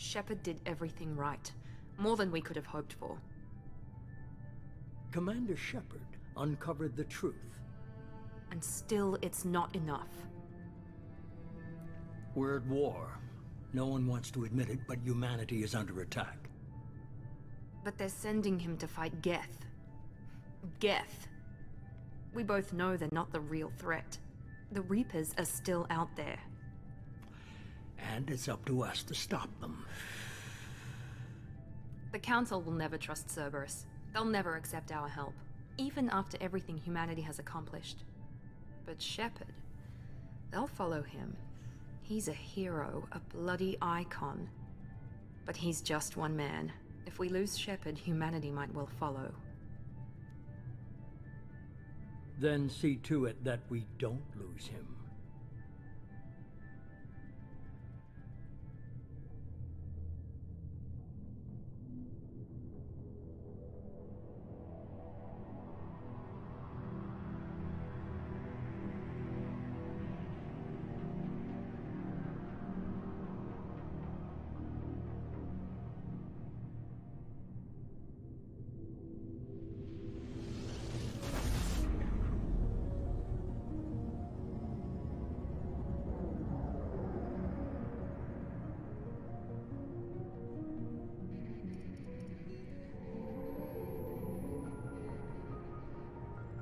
Shepard did everything right. More than we could have hoped for. Commander Shepard uncovered the truth. And still, it's not enough. We're at war. No one wants to admit it, but humanity is under attack. But they're sending him to fight Geth. Geth. We both know they're not the real threat. The Reapers are still out there. And it's up to us to stop them. The Council will never trust Cerberus. They'll never accept our help, even after everything humanity has accomplished. But Shepard, they'll follow him. He's a hero, a bloody icon. But he's just one man. If we lose Shepard, humanity might well follow. Then see to it that we don't lose him.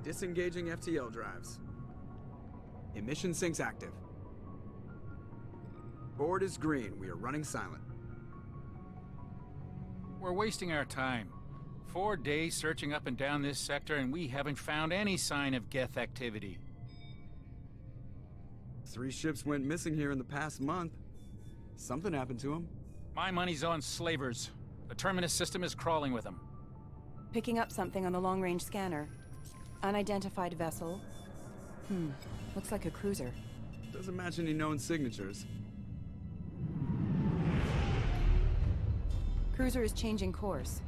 Disengaging FTL drives. Emission sinks active. Board is green. We are running silent. We're wasting our time. 4 days searching up and down this sector, and we haven't found any sign of Geth activity. 3 ships went missing here in the past month. Something happened to them. My money's on slavers. The Terminus system is crawling with them. Picking up something on the long-range scanner. Unidentified vessel. Looks like a cruiser. Doesn't match any known signatures. Cruiser is changing course.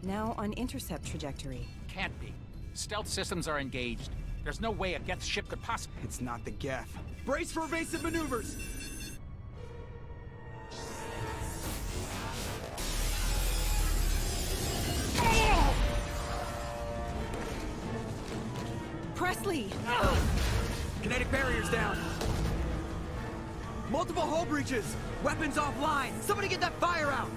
Now on intercept trajectory. Can't be. Stealth systems are engaged. There's no way a Geth ship could possibly... It's not the Geth. Brace for evasive maneuvers! Presley! Kinetic barriers down! Multiple hull breaches! Weapons offline! Somebody get that fire out!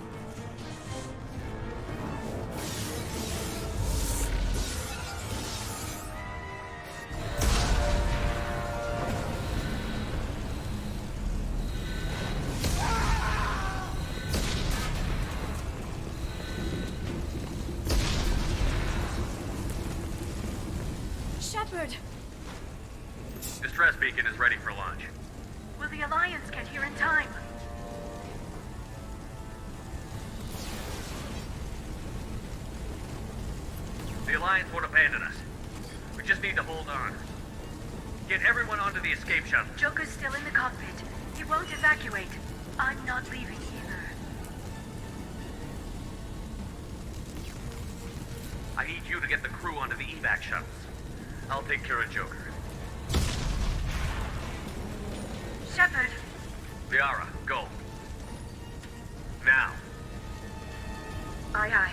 Shepard! Distress beacon is ready for launch. Will the Alliance get here in time? The Alliance won't abandon us. We just need to hold on. Get everyone onto the escape shuttle. Joker's still in the cockpit. He won't evacuate. I'm not leaving either. I need you to get the crew onto the evac shuttles. I'll take care of Joker. Shepard! Liara, go. Now. Aye, aye.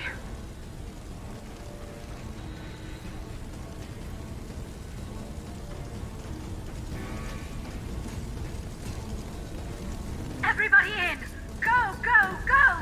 Everybody in! Go, go, go!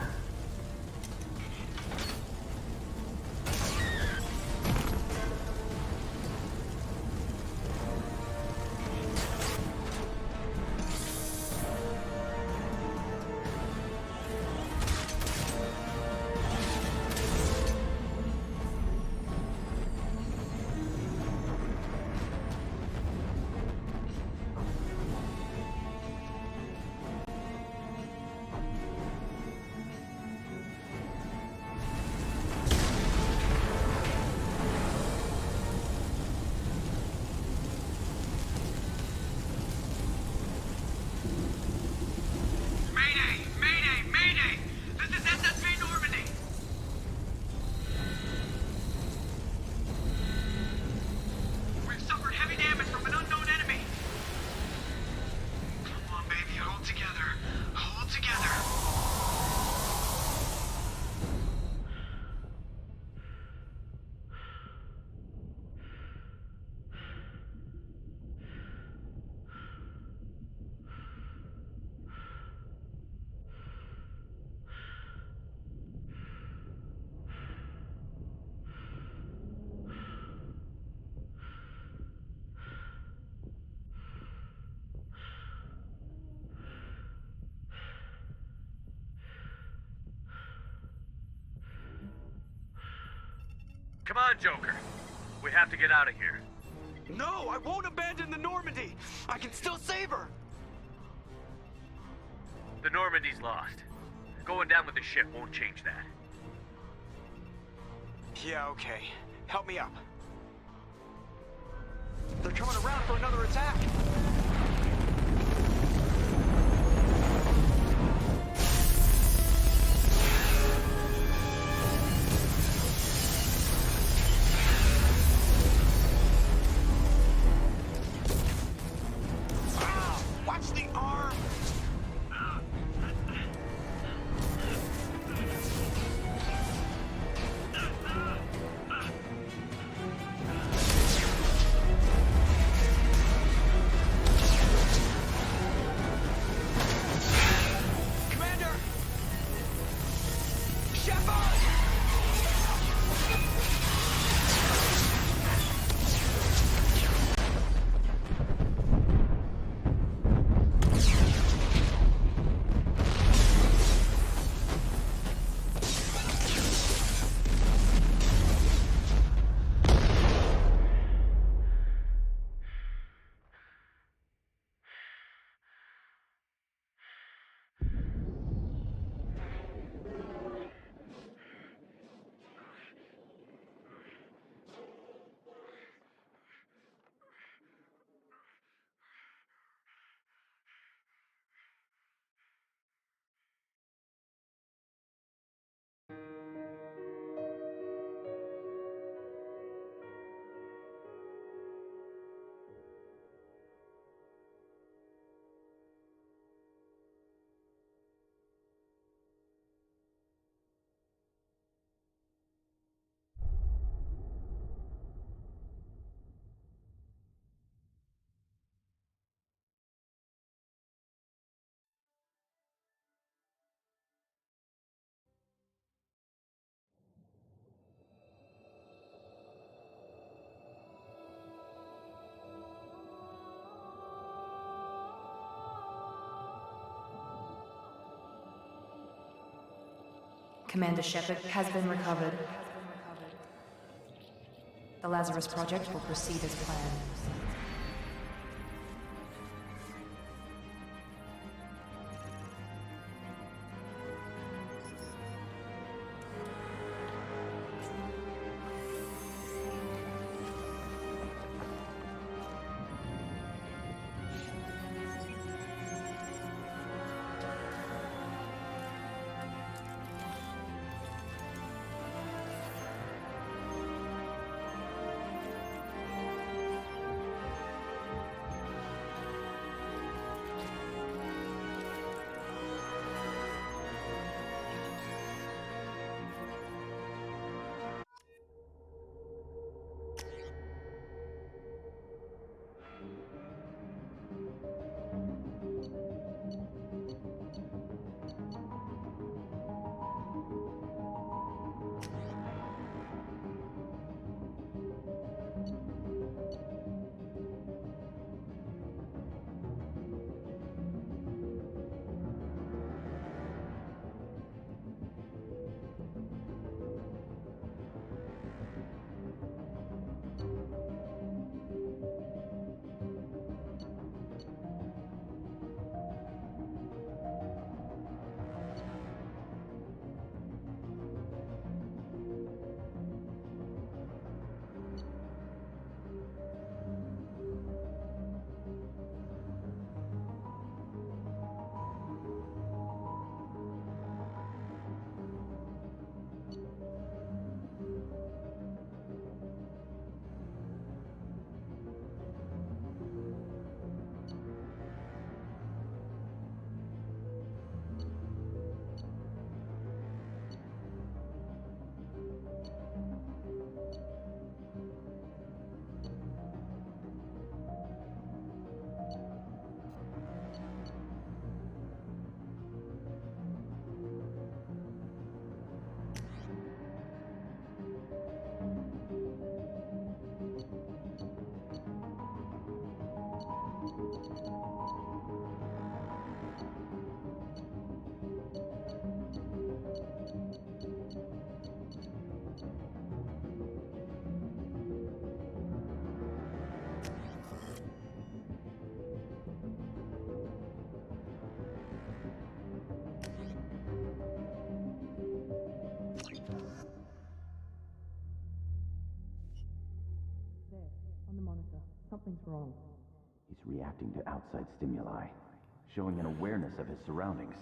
on, Joker. We have to get out of here. No, I won't abandon the Normandy. I can still save her. The Normandy's lost. Going down with the ship won't change that. Yeah, okay. Help me up. They're coming around for another attack. Ah, watch the arm. Commander! Shepard! Commander Shepard has been recovered. The Lazarus Project will proceed as planned. On the monitor. Something's wrong. He's reacting to outside stimuli, showing an awareness of his surroundings.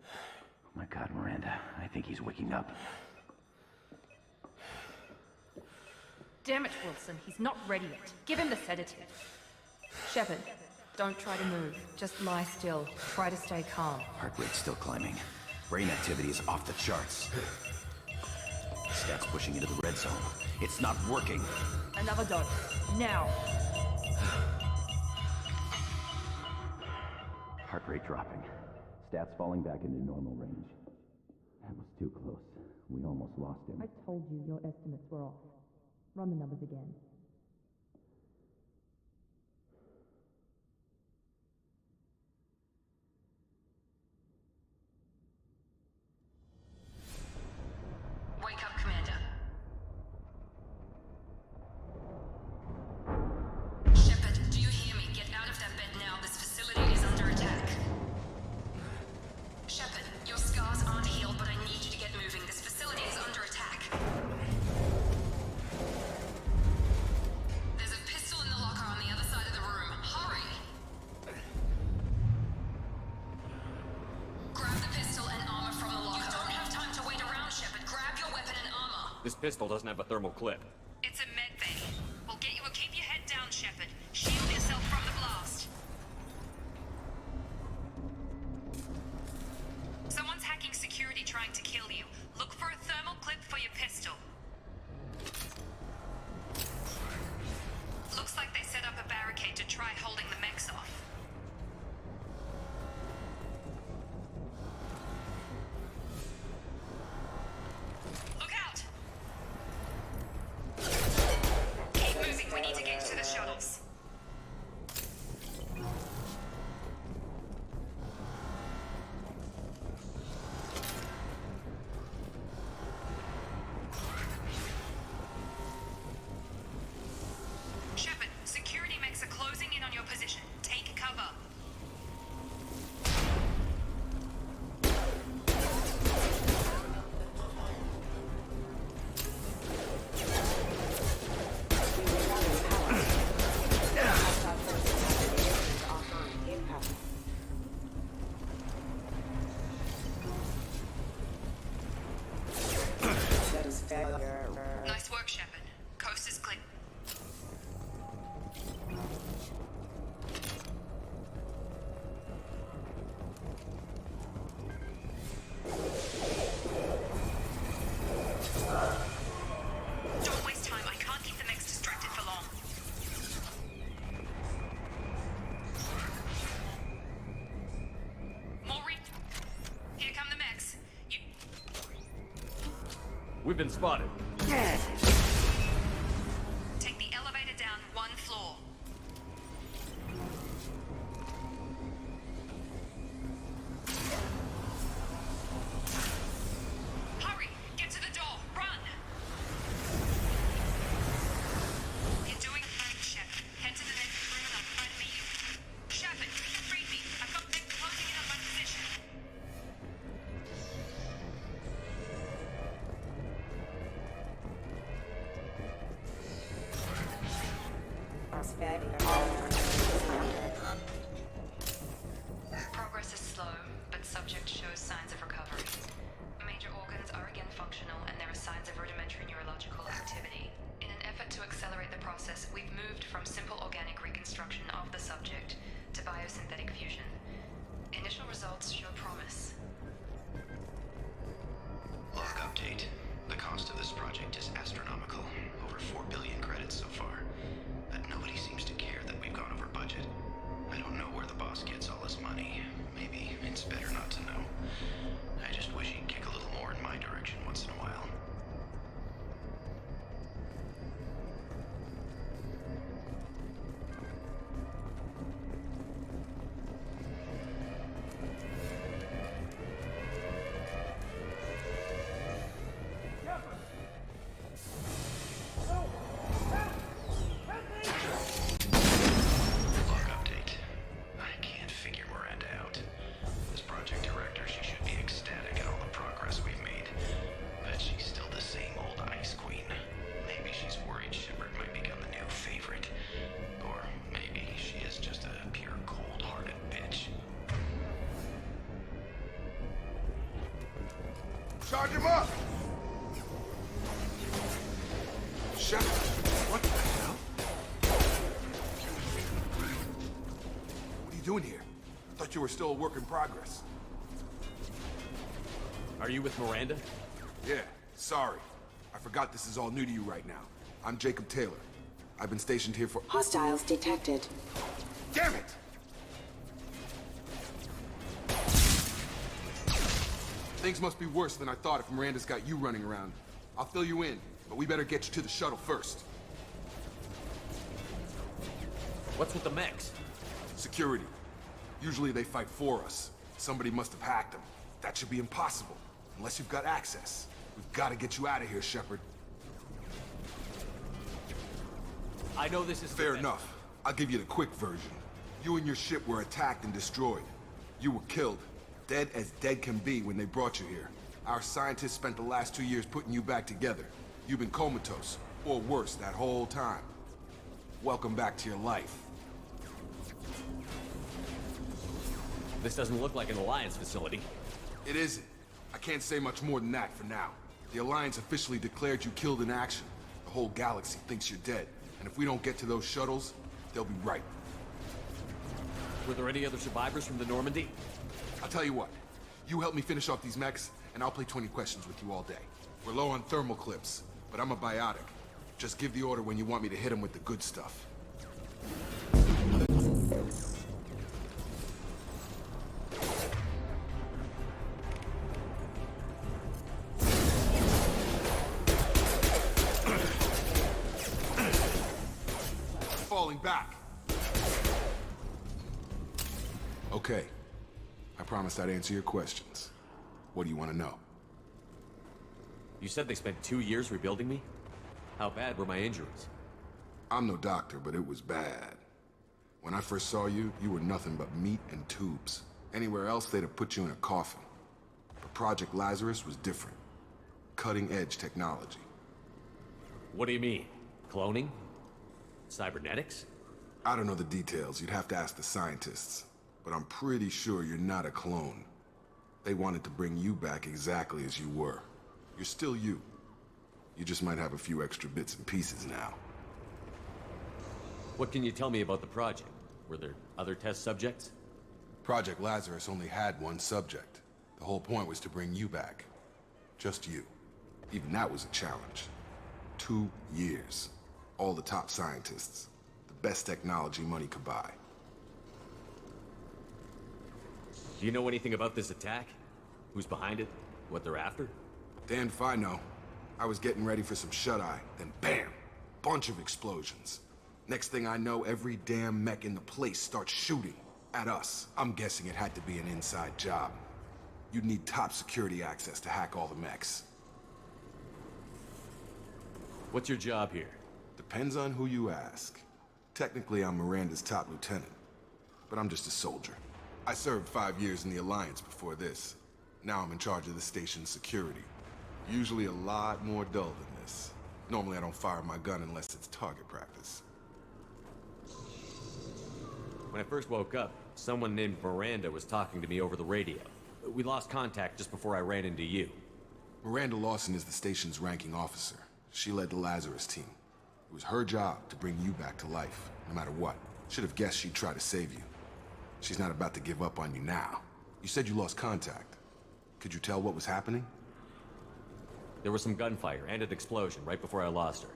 Oh my God, Miranda, I think he's waking up. Damn it, Wilson. He's not ready yet. Give him the sedative. Shepard, don't try to move. Just lie still. Try to stay calm. Heart rate's still climbing. Brain activity is off the charts. Stats pushing into the red zone. It's not working. Another dose. Now. Heart rate dropping. Stats falling back into normal range. That was too close. We almost lost him. I told you your estimates were off. Run the numbers again. Wake up, Commander. Shepard, do you hear me? Get out of that bed now. This facility is under attack. Shepard, your scars aren't healed, but I need you to get moving. This facility is under attack. There's a pistol in the locker on the other side of the room. Hurry! Grab the pistol and armor from the locker. You don't have time to wait around, Shepard. Grab your weapon and armor. This pistol doesn't have a thermal clip. It's a med bay. We'll get you. Keep your head down, Shepard. Shield yourself from the blast. Someone's hacking security trying to kill you. Look for a thermal clip for your pistol. Looks like they set up a barricade to try holding the mechs off. Look out! Keep moving. We need to get to the shuttles. Shepard, security mechs are closing in on your position. Take cover. Nice work, Shepard. Coast is clear. Don't waste time. I can't keep the mechs distracted for long. Here come the mechs. We've been spotted. Take the elevator down one floor. Hurry! Get to the door! Run! You're doing fine, Shepard. Head to the next room and I'll try to meet you. Shepard, read me. I've got them closing in on my position. Progress is slow, but subject shows signs of recovery. Major organs are again functional, and there are signs of rudimentary neurological activity. In an effort to accelerate the process, we've moved from simple organic reconstruction of the subject to biosynthetic fusion. Initial results show promise. Log update. The cost of this project is astronomical. Over 4 billion credits so far. But nobody seems to care that we've gone over budget. I don't know where the boss gets all his money. Maybe it's better not to know. I just wish he'd kick a little more in my direction once in a while. you doing here? I thought you were still a work in progress. Are you with Miranda? Yeah, sorry. I forgot this is all new to you right now. I'm Jacob Taylor. I've been stationed here for— Hostiles detected. Damn it! Things must be worse than I thought if Miranda's got you running around. I'll fill you in, but we better get you to the shuttle first. What's with the mechs? Security. Usually they fight for us. Somebody must have hacked them. That should be impossible, unless you've got access. We've got to get you out of here, Shepard. I know this is fair enough. I'll give you the quick version. You and your ship were attacked and destroyed. You were killed. Dead as dead can be when they brought you here. Our scientists spent the last 2 years putting you back together. You've been comatose, or worse, that whole time. Welcome back to your life. This doesn't look like an Alliance facility. It isn't. I can't say much more than that for now. The Alliance officially declared you killed in action. The whole galaxy thinks you're dead. And if we don't get to those shuttles, they'll be right. Were there any other survivors from the Normandy? I'll tell you what. You help me finish off these mechs, and I'll play 20 questions with you all day. We're low on thermal clips, but I'm a biotic. Just give the order when you want me to hit them with the good stuff. Falling back. Okay. I promised I'd answer your questions. What do you want to know? You said they spent 2 years rebuilding me? How bad were my injuries? I'm no doctor, but it was bad. When I first saw you, you were nothing but meat and tubes. Anywhere else, they'd have put you in a coffin. But Project Lazarus was different. Cutting-edge technology. What do you mean? Cloning? Cybernetics? I don't know the details. You'd have to ask the scientists. But I'm pretty sure you're not a clone. They wanted to bring you back exactly as you were. You're still you. You just might have a few extra bits and pieces now. What can you tell me about the project? Were there other test subjects? Project Lazarus only had one subject. The whole point was to bring you back. Just you. Even that was a challenge. 2 years. All the top scientists. The best technology money could buy. Do you know anything about this attack? Who's behind it? What they're after? Damned if I know. I was getting ready for some shut-eye, then bam! Bunch of explosions. Next thing I know, every damn mech in the place starts shooting at us. I'm guessing it had to be an inside job. You'd need top security access to hack all the mechs. What's your job here? Depends on who you ask. Technically, I'm Miranda's top lieutenant, but I'm just a soldier. I served 5 years in the Alliance before this. Now I'm in charge of the station's security. Usually a lot more dull than this. Normally I don't fire my gun unless it's target practice. When I first woke up, someone named Miranda was talking to me over the radio. We lost contact just before I ran into you. Miranda Lawson is the station's ranking officer. She led the Lazarus team. It was her job to bring you back to life, no matter what. Should have guessed she'd try to save you. She's not about to give up on you now. You said you lost contact. Could you tell what was happening? There was some gunfire and an explosion right before I lost her.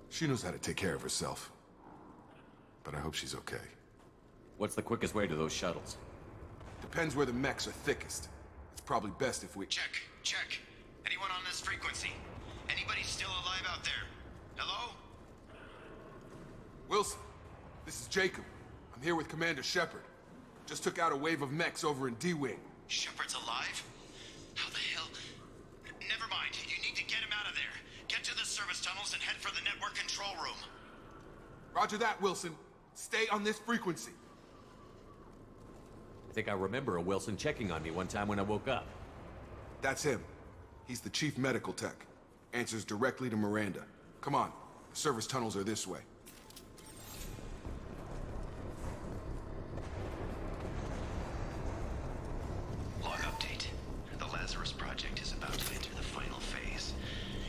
She knows how to take care of herself. But I hope she's okay. What's the quickest way to those shuttles? Depends where the mechs are thickest. It's probably best if we— Check. Anyone on this frequency? Anybody still alive out there? Hello? Wilson, this is Jacob. I'm here with Commander Shepard. Just took out a wave of mechs over in D-Wing. Shepard's alive? How the hell? Never mind. You need to get him out of there. Get to the service tunnels and head for the network control room. Roger that, Wilson. Stay on this frequency. I think I remember a Wilson checking on me one time when I woke up. That's him. He's the chief medical tech. Answers directly to Miranda. Come on. The service tunnels are this way. Log update. The Lazarus project is about to enter the final phase.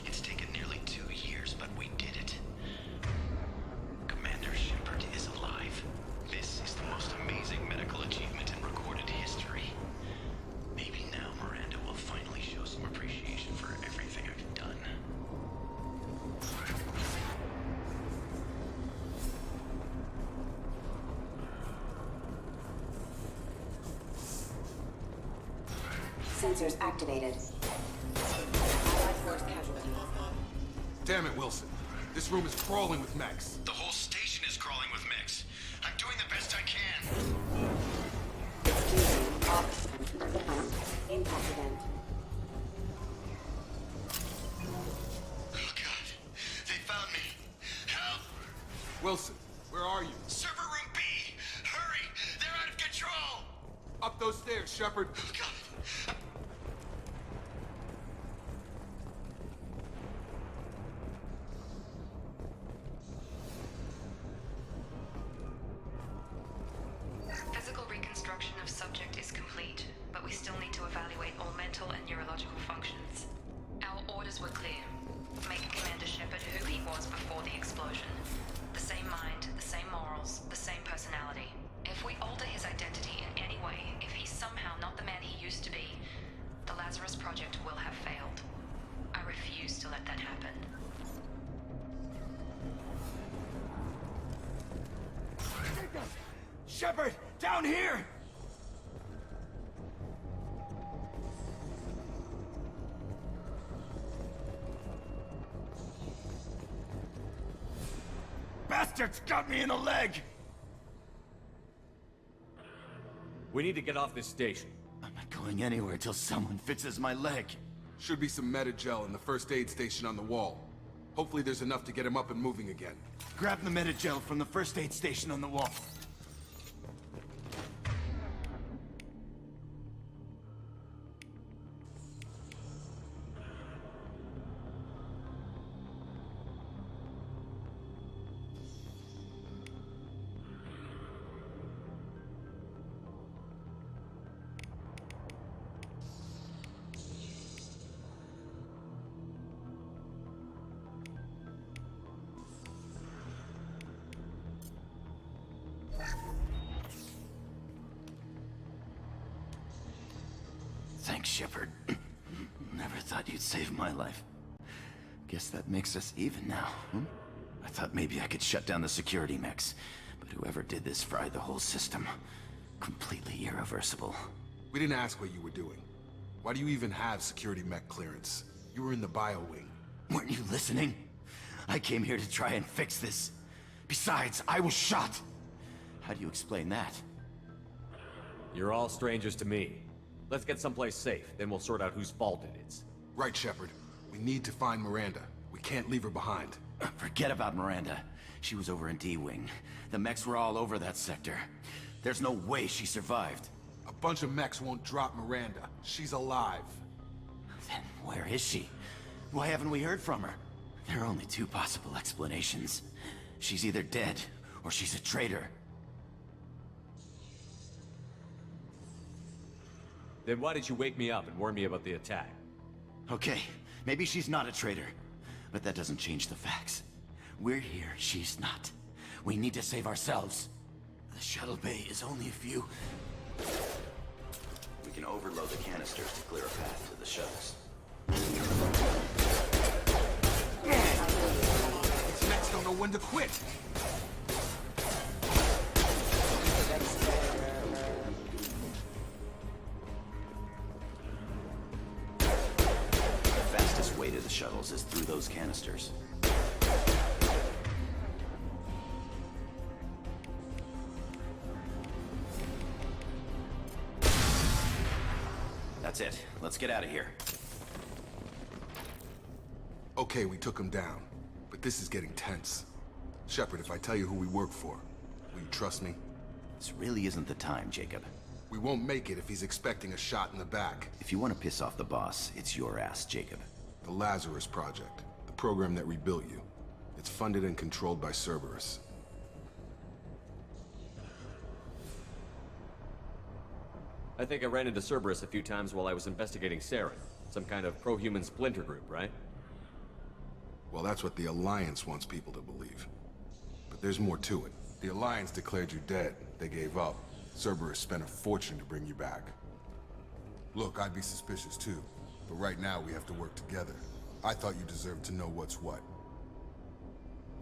It's taken nearly 2 years, but we did it. Commander Shepard is alive. This is the most amazing medical sensors activated. Allied force casualty. Damn it, Wilson. This room is crawling with mechs. The whole station is crawling with mechs. I'm doing the best I can. Impact event. Oh God, they found me. Help! Wilson, where are you? Server room B! Hurry! They're out of control! Up those stairs, Shepard. Oh God! Physical reconstruction of subject is complete, but we still need to evaluate all mental and neurological functions. Our orders were clear. Make Commander Shepard who he was before the explosion. The same mind, the same morals, the same personality. If we alter his identity in any way, if he's somehow not the man he used to be, the Lazarus Project will have failed. I refuse to let that happen. Shepard! Down here! Bastards got me in the leg! We need to get off this station. I'm not going anywhere till someone fixes my leg. Should be some Metagel in the first aid station on the wall. Hopefully there's enough to get him up and moving again. Grab the Metagel from the first aid station on the wall. Thanks, Shepard. Never thought you'd save my life. Guess that makes us even now, I thought maybe I could shut down the security mechs, but whoever did this fried the whole system. Completely irreversible. We didn't ask what you were doing. Why do you even have security mech clearance? You were in the bio wing. Weren't you listening? I came here to try and fix this. Besides, I was shot. How do you explain that? You're all strangers to me. Let's get someplace safe, then we'll sort out whose fault it is. Right, Shepard. We need to find Miranda. We can't leave her behind. Forget about Miranda. She was over in D-Wing. The mechs were all over that sector. There's no way she survived. A bunch of mechs won't drop Miranda. She's alive. Then where is she? Why haven't we heard from her? There are only two possible explanations. She's either dead, or she's a traitor. Then why did you wake me up and warn me about the attack? Okay, maybe she's not a traitor, but that doesn't change the facts. We're here, she's not. We need to save ourselves. The shuttle bay is only a few... We can overload the canisters to clear a path to the shuttles. These mechs don't know when to quit. The fastest way to the shuttles is through those canisters. That's it. Let's get out of here. Okay, we took him down. But this is getting tense. Shepard, if I tell you who we work for, will you trust me? This really isn't the time, Jacob. We won't make it if he's expecting a shot in the back. If you want to piss off the boss, it's your ass, Jacob. The Lazarus Project. The program that rebuilt you. It's funded and controlled by Cerberus. I think I ran into Cerberus a few times while I was investigating Saren. Some kind of pro-human splinter group, right? Well, that's what the Alliance wants people to believe. But there's more to it. The Alliance declared you dead. They gave up. Cerberus spent a fortune to bring you back. Look, I'd be suspicious too. But right now, we have to work together. I thought you deserved to know what's what.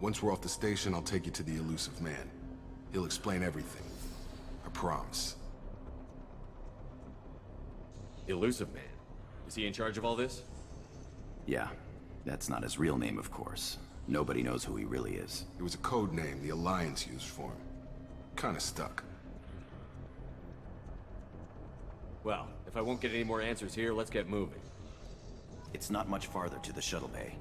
Once we're off the station, I'll take you to the elusive man. He'll explain everything. I promise. Elusive man? Is he in charge of all this? Yeah. That's not his real name, of course. Nobody knows who he really is. It was a code name the Alliance used for him. Kinda stuck. Well, if I won't get any more answers here, let's get moving. It's not much farther to the shuttle bay.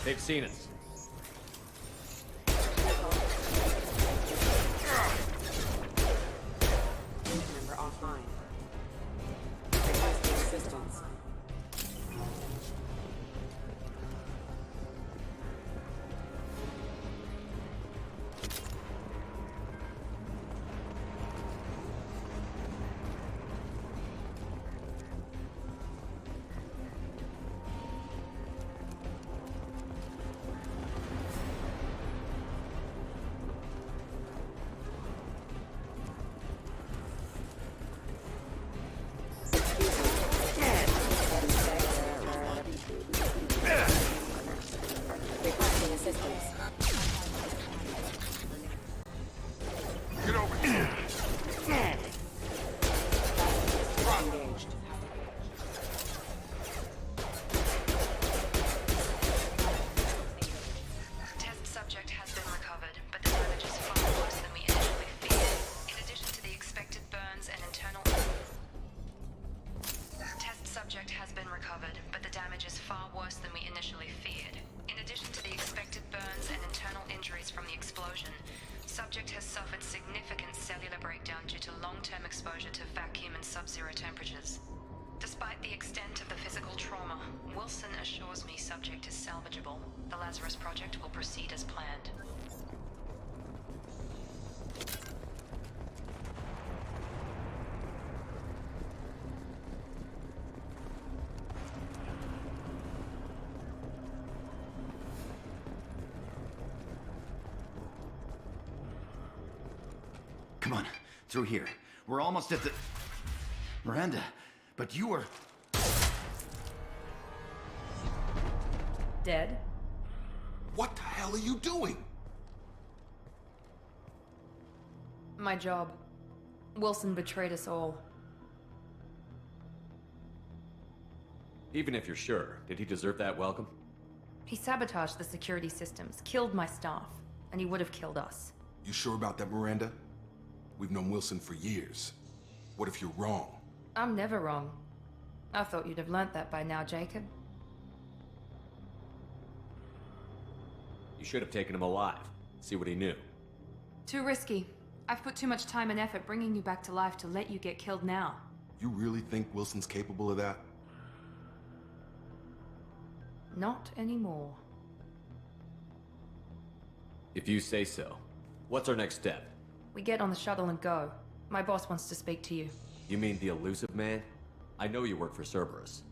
They've seen us. Member offline. Requesting assistance. Requesting assistance. Get over here! Engaged. Test subject has been recovered, but the damage is far worse than we initially feared. In addition to the expected burns and internal... Test subject has been recovered, but the damage is far worse than we initially feared. In addition to the expected burns and internal injuries from the explosion, subject has suffered significant cellular breakdown due to long-term exposure to vacuum and sub-zero temperatures. Despite the extent of the physical trauma, Wilson assures me subject is salvageable. The Lazarus Project will proceed as planned. Come on, through here. We're almost at the... Miranda, but you were... Dead? What the hell are you doing? My job. Wilson betrayed us all. Even if you're sure, did he deserve that welcome? He sabotaged the security systems, killed my staff, and he would have killed us. You sure about that, Miranda? We've known Wilson for years. What if you're wrong? I'm never wrong. I thought you'd have learnt that by now, Jacob. You should have taken him alive. See what he knew. Too risky. I've put too much time and effort bringing you back to life to let you get killed now. You really think Wilson's capable of that? Not anymore. If you say so. What's our next step? We get on the shuttle and go. My boss wants to speak to you. You mean the elusive man? I know you work for Cerberus.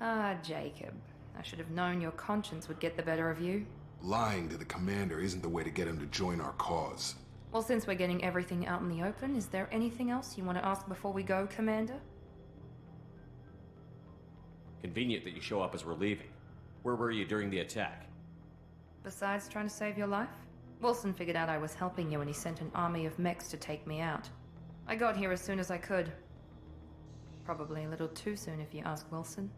Ah, Jacob. I should have known your conscience would get the better of you. Lying to the commander isn't the way to get him to join our cause. Well, since we're getting everything out in the open, is there anything else you want to ask before we go, Commander? Convenient that you show up as we're leaving. Where were you during the attack? Besides trying to save your life? Wilson figured out I was helping you and he sent an army of mechs to take me out. I got here as soon as I could. Probably a little too soon if you ask Wilson.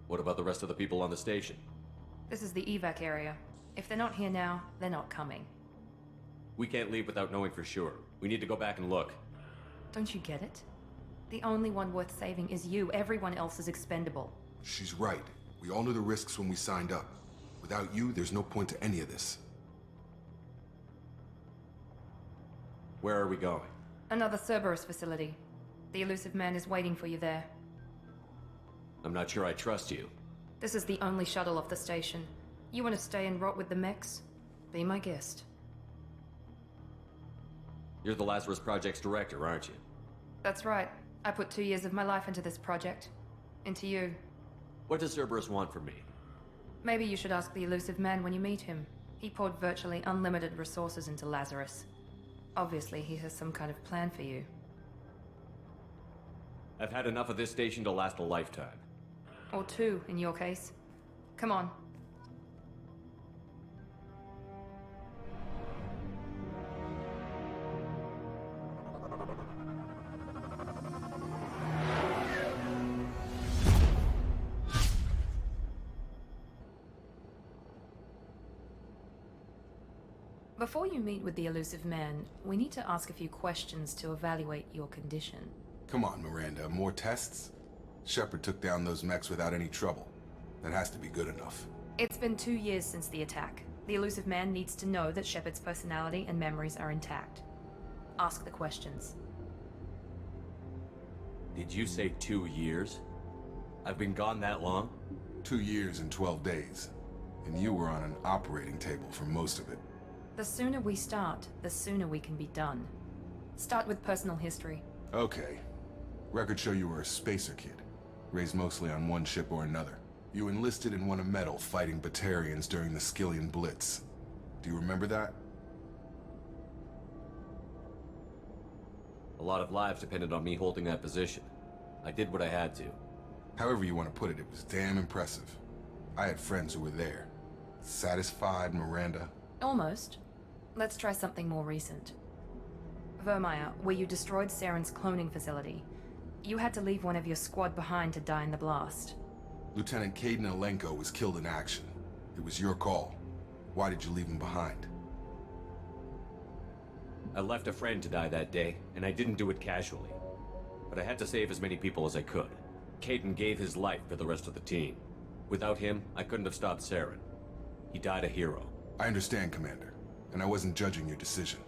What about the rest of the people on the station? This is the evac area. If they're not here now, they're not coming. We can't leave without knowing for sure. We need to go back and look. Don't you get it? The only one worth saving is you. Everyone else is expendable. She's right. We all knew the risks when we signed up. Without you, there's no point to any of this. Where are we going? Another Cerberus facility. The elusive man is waiting for you there. I'm not sure I trust you. This is the only shuttle off the station. You want to stay and rot with the mechs? Be my guest. You're the Lazarus Project's director, aren't you? That's right. I put 2 years of my life into this project. Into you. What does Cerberus want from me? Maybe you should ask the elusive man when you meet him. He poured virtually unlimited resources into Lazarus. Obviously, he has some kind of plan for you. I've had enough of this station to last a lifetime. Or two, in your case. Come on. Before you meet with the elusive man, we need to ask a few questions to evaluate your condition. Come on, Miranda, more tests? Shepard took down those mechs without any trouble. That has to be good enough. It's been 2 years since the attack. The elusive man needs to know that Shepard's personality and memories are intact. Ask the questions. Did you say 2 years? I've been gone that long? 2 years and 12 days. And you were on an operating table for most of it. The sooner we start, the sooner we can be done. Start with personal history. Okay. Records show you were a spacer kid. Raised mostly on one ship or another. You enlisted and won a medal fighting Batarians during the Skillian Blitz. Do you remember that? A lot of lives depended on me holding that position. I did what I had to. However you want to put it, it was damn impressive. I had friends who were there. Satisfied, Miranda? Almost. Let's try something more recent. Vermeer, where you destroyed Saren's cloning facility. You had to leave one of your squad behind to die in the blast. Lieutenant Caden Alenko was killed in action. It was your call. Why did you leave him behind? I left a friend to die that day, and I didn't do it casually. But I had to save as many people as I could. Caden gave his life for the rest of the team. Without him, I couldn't have stopped Saren. He died a hero. I understand, Commander, and I wasn't judging your decision.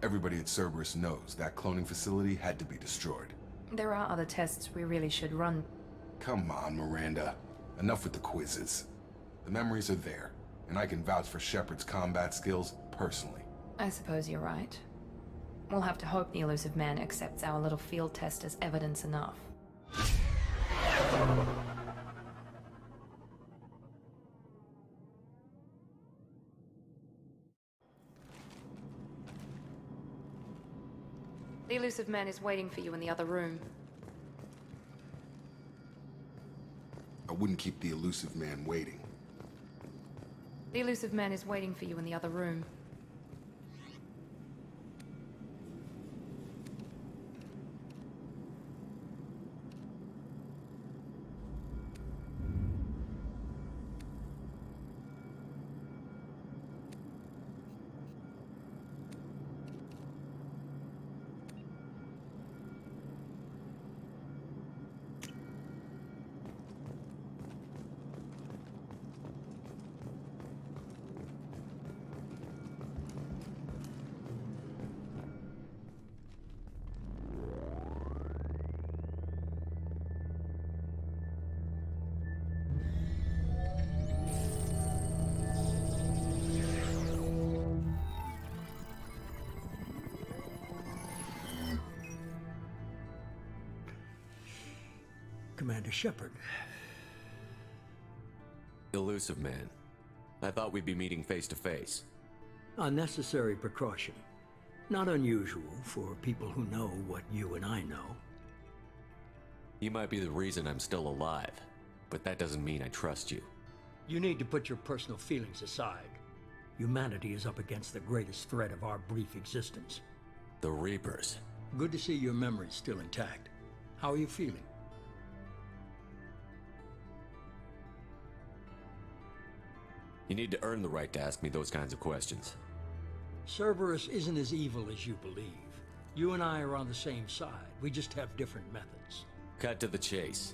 Everybody at Cerberus knows that cloning facility had to be destroyed. There are other tests we really should run. Come on, Miranda. Enough with the quizzes. The memories are there, and I can vouch for Shepard's combat skills personally. I suppose you're right. We'll have to hope the elusive man accepts our little field test as evidence enough. The elusive man is waiting for you in the other room. I wouldn't keep the elusive man waiting. The elusive man is waiting for you in the other room. Commander Shepard. Elusive man. I thought we'd be meeting face to face. Unnecessary precaution. Not unusual for people who know what you and I know. You might be the reason I'm still alive, but that doesn't mean I trust you. You need to put your personal feelings aside. Humanity is up against the greatest threat of our brief existence. The Reapers. Good to see your memory's still intact. How are you feeling? You need to earn the right to ask me those kinds of questions. Cerberus isn't as evil as you believe. You and I are on the same side. We just have different methods. Cut to the chase.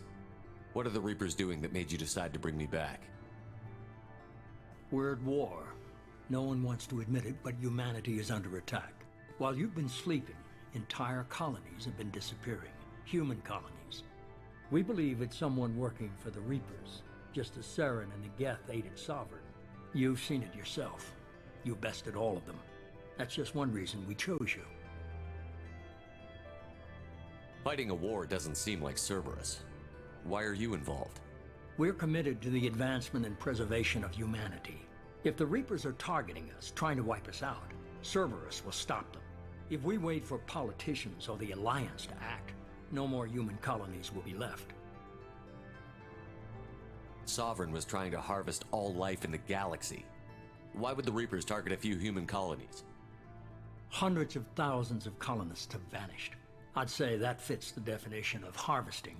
What are the Reapers doing that made you decide to bring me back? We're at war. No one wants to admit it, but humanity is under attack. While you've been sleeping, entire colonies have been disappearing. Human colonies. We believe it's someone working for the Reapers, just as Saren and the Geth aided Sovereign. You've seen it yourself. You bested all of them. That's just one reason we chose you. Fighting a war doesn't seem like Cerberus. Why are you involved? We're committed to the advancement and preservation of humanity. If the Reapers are targeting us, trying to wipe us out, Cerberus will stop them. If we wait for politicians or the Alliance to act, no more human colonies will be left. Sovereign was trying to harvest all life in the galaxy. Why would the Reapers target a few human colonies? Hundreds of thousands of colonists have vanished. I'd say that fits the definition of harvesting.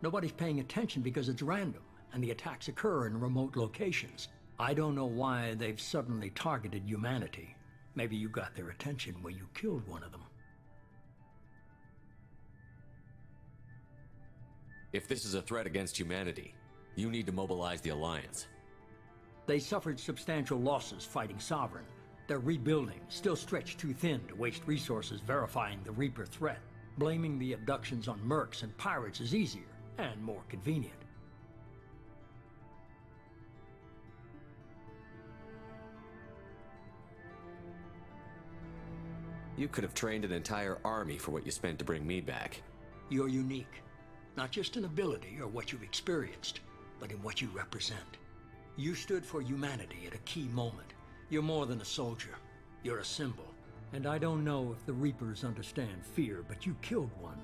Nobody's paying attention because it's random, and the attacks occur in remote locations. I don't know why they've suddenly targeted humanity. Maybe you got their attention when you killed one of them. If this is a threat against humanity, you need to mobilize the Alliance. They suffered substantial losses fighting Sovereign. They're rebuilding, still stretched too thin to waste resources verifying the Reaper threat. Blaming the abductions on mercs and pirates is easier and more convenient. You could have trained an entire army for what you spent to bring me back. You're unique, not just in ability or what you've experienced, but in what you represent. You stood for humanity at a key moment. You're more than a soldier. You're a symbol. And I don't know if the Reapers understand fear, but you killed one.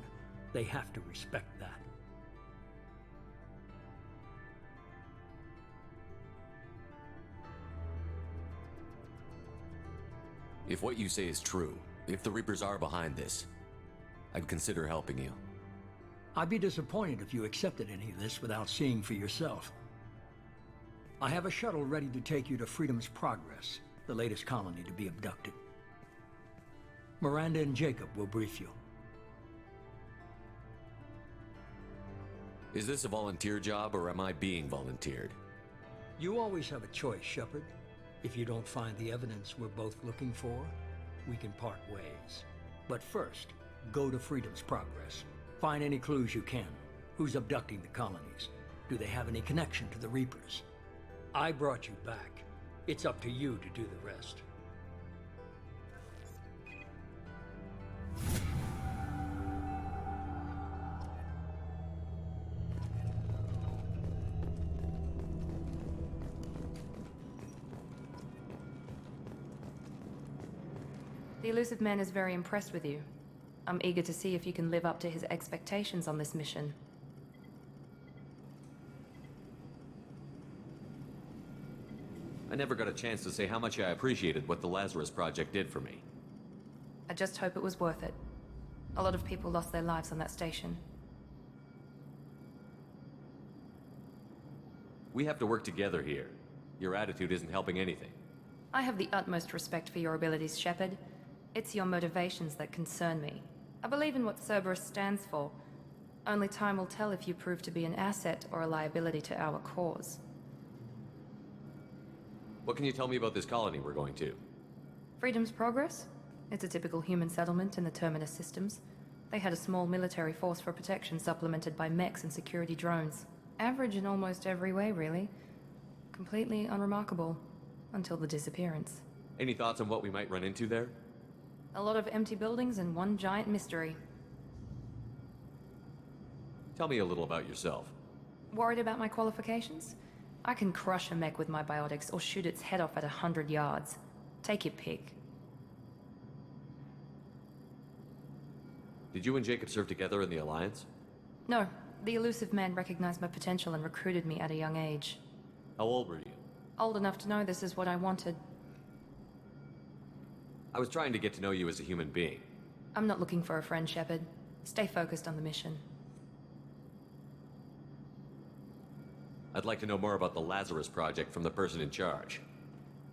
They have to respect that. If what you say is true, if the Reapers are behind this, I'd consider helping you. I'd be disappointed if you accepted any of this without seeing for yourself. I have a shuttle ready to take you to Freedom's Progress, the latest colony to be abducted. Miranda and Jacob will brief you. Is this a volunteer job, or am I being volunteered? You always have a choice, Shepard. If you don't find the evidence we're both looking for, we can part ways. But first, go to Freedom's Progress. Find any clues you can. Who's abducting the colonies? Do they have any connection to the Reapers? I brought you back. It's up to you to do the rest. The elusive man is very impressed with you. I'm eager to see if you can live up to his expectations on this mission. I never got a chance to say how much I appreciated what the Lazarus Project did for me. I just hope it was worth it. A lot of people lost their lives on that station. We have to work together here. Your attitude isn't helping anything. I have the utmost respect for your abilities, Shepard. It's your motivations that concern me. I believe in what Cerberus stands for. Only time will tell if you prove to be an asset or a liability to our cause. What can you tell me about this colony we're going to? Freedom's Progress? It's a typical human settlement in the Terminus systems. They had a small military force for protection supplemented by mechs and security drones. Average in almost every way, really. Completely unremarkable. Until the disappearance. Any thoughts on what we might run into there? A lot of empty buildings and one giant mystery. Tell me a little about yourself. Worried about my qualifications? I can crush a mech with my biotics or shoot its head off at 100 yards. Take your pick. Did you and Jacob serve together in the Alliance? No. The elusive man recognized my potential and recruited me at a young age. How old were you? Old enough to know this is what I wanted. I was trying to get to know you as a human being. I'm not looking for a friend, Shepard. Stay focused on the mission. I'd like to know more about the Lazarus Project from the person in charge.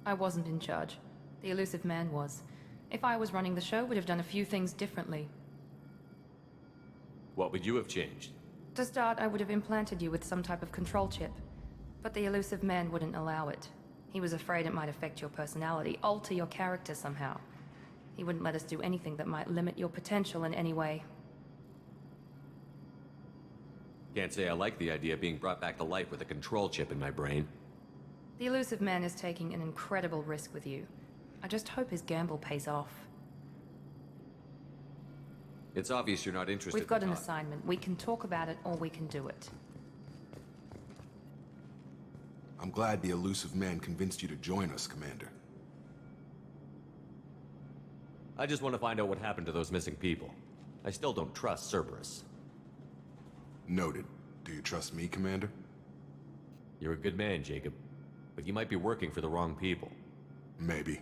I wasn't in charge. The elusive man was. If I was running the show, would have done a few things differently. What would you have changed? To start, I would have implanted you with some type of control chip. But the elusive man wouldn't allow it. He was afraid it might affect your personality, alter your character somehow. He wouldn't let us do anything that might limit your potential in any way. Can't say I like the idea of being brought back to life with a control chip in my brain. The elusive man is taking an incredible risk with you. I just hope his gamble pays off. It's obvious you're not interested. We've got in an assignment. We can talk about it or we can do it. I'm glad the elusive man convinced you to join us, Commander. I just want to find out what happened to those missing people. I still don't trust Cerberus. Noted. Do you trust me, Commander? You're a good man, Jacob. But you might be working for the wrong people. Maybe.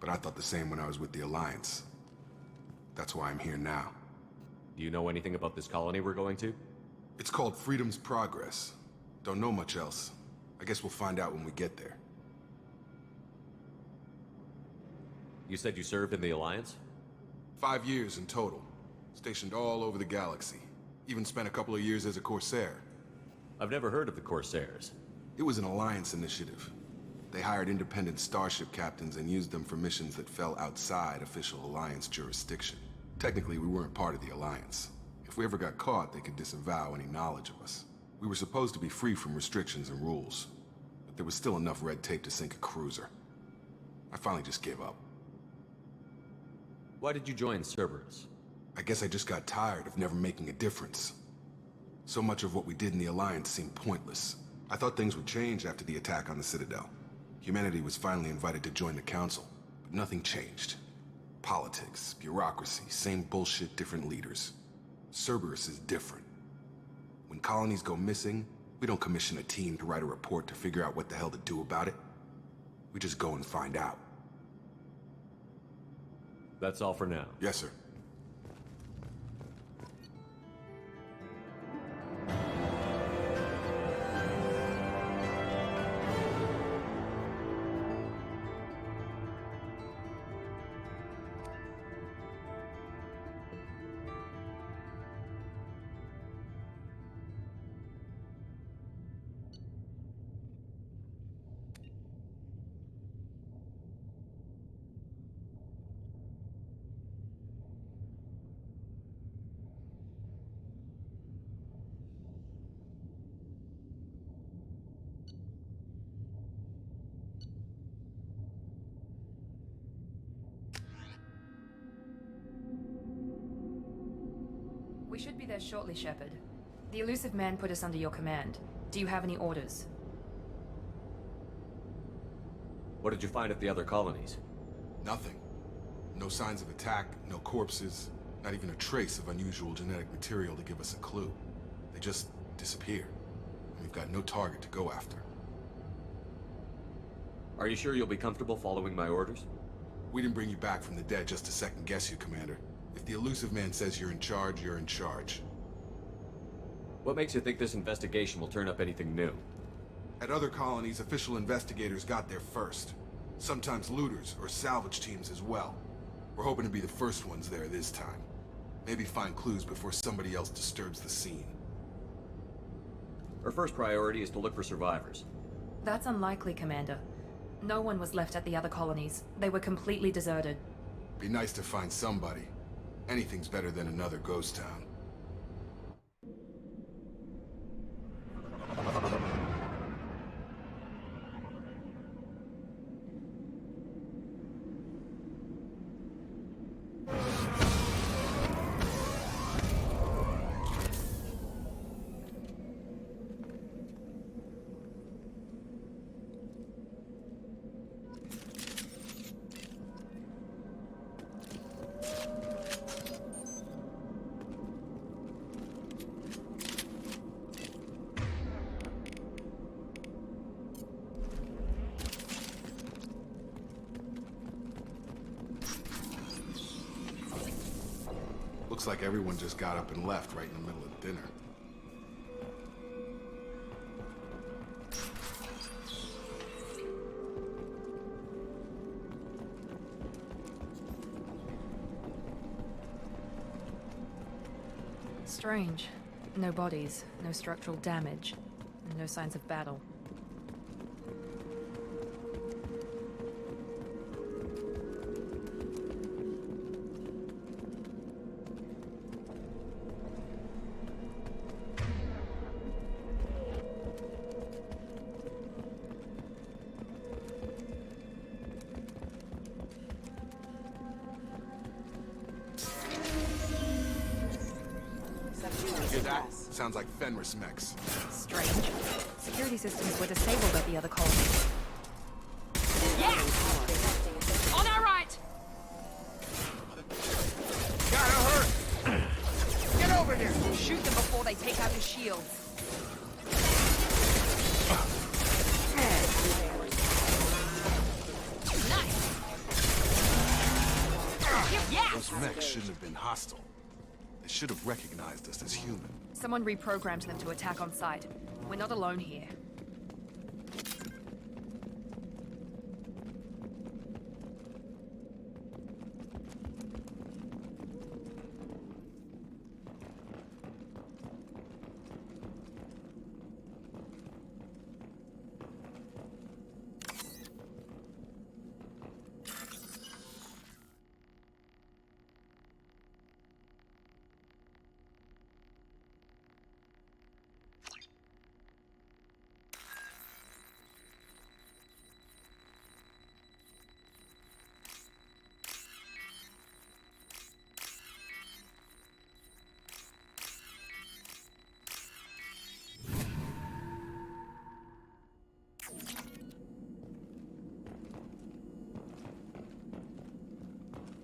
But I thought the same when I was with the Alliance. That's why I'm here now. Do you know anything about this colony we're going to? It's called Freedom's Progress. Don't know much else. I guess we'll find out when we get there. You said you served in the Alliance? 5 years in total. Stationed all over the galaxy. Even spent a couple of years as a Corsair. I've never heard of the Corsairs. It was an Alliance initiative. They hired independent starship captains and used them for missions that fell outside official Alliance jurisdiction. Technically, we weren't part of the Alliance. If we ever got caught, they could disavow any knowledge of us. We were supposed to be free from restrictions and rules, but there was still enough red tape to sink a cruiser. I finally just gave up. Why did you join Cerberus? I guess I just got tired of never making a difference. So much of what we did in the Alliance seemed pointless. I thought things would change after the attack on the Citadel. Humanity was finally invited to join the Council, but nothing changed. Politics, bureaucracy, same bullshit, different leaders. Cerberus is different. When colonies go missing, we don't commission a team to write a report to figure out what the hell to do about it. We just go and find out. That's all for now. Yes, sir. We should be there shortly, Shepard. The elusive man put us under your command. Do you have any orders? What did you find at the other colonies? Nothing. No signs of attack, no corpses, not even a trace of unusual genetic material to give us a clue. They just disappear. And we've got no target to go after. Are you sure you'll be comfortable following my orders? We didn't bring you back from the dead just to second guess you, Commander. If the elusive man says you're in charge, you're in charge. What makes you think this investigation will turn up anything new? At other colonies, official investigators got there first. Sometimes looters or salvage teams as well. We're hoping to be the first ones there this time. Maybe find clues before somebody else disturbs the scene. Our first priority is to look for survivors. That's unlikely, Commander. No one was left at the other colonies. They were completely deserted. Be nice to find somebody. Anything's better than another ghost town. Looks like everyone just got up and left right in the middle of dinner. Strange. No bodies, no structural damage, and no signs of battle. Hear that? Sounds like Fenris mechs. Strange. Security systems were disabled at the other colony. Yeah! On our right! Gotta hurt! Get over here! Shoot them before they take out the shields. Those mechs shouldn't have been hostile. They should have recognized us as human. Someone reprogrammed them to attack on sight. We're not alone here.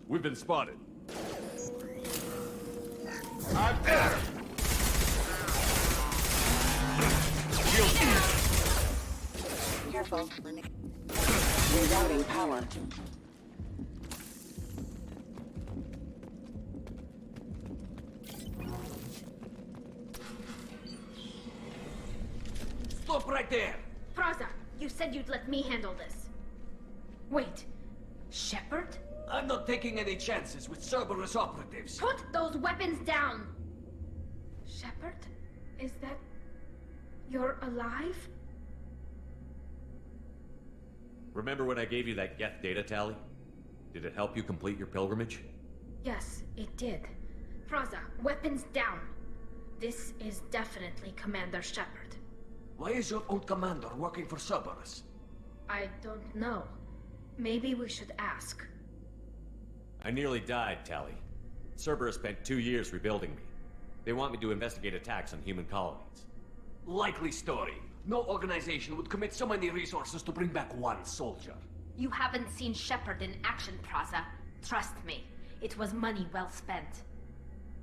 We've been spotted. I'm there! Careful. Rerouting power. Stop right there! Praza, you said you'd let me handle this. Wait, Shepard? I'm not taking any chances with Cerberus operatives. Put those weapons down! Shepard? Is that... you're alive? Remember when I gave you that Geth data tally? Did it help you complete your pilgrimage? Yes, it did. Praza, weapons down. This is definitely Commander Shepard. Why is your old commander working for Cerberus? I don't know. Maybe we should ask. I nearly died, Tally. Cerberus spent 2 years rebuilding me. They want me to investigate attacks on human colonies. Likely story. No organization would commit so many resources to bring back one soldier. You haven't seen Shepard in action, Praza. Trust me, it was money well spent.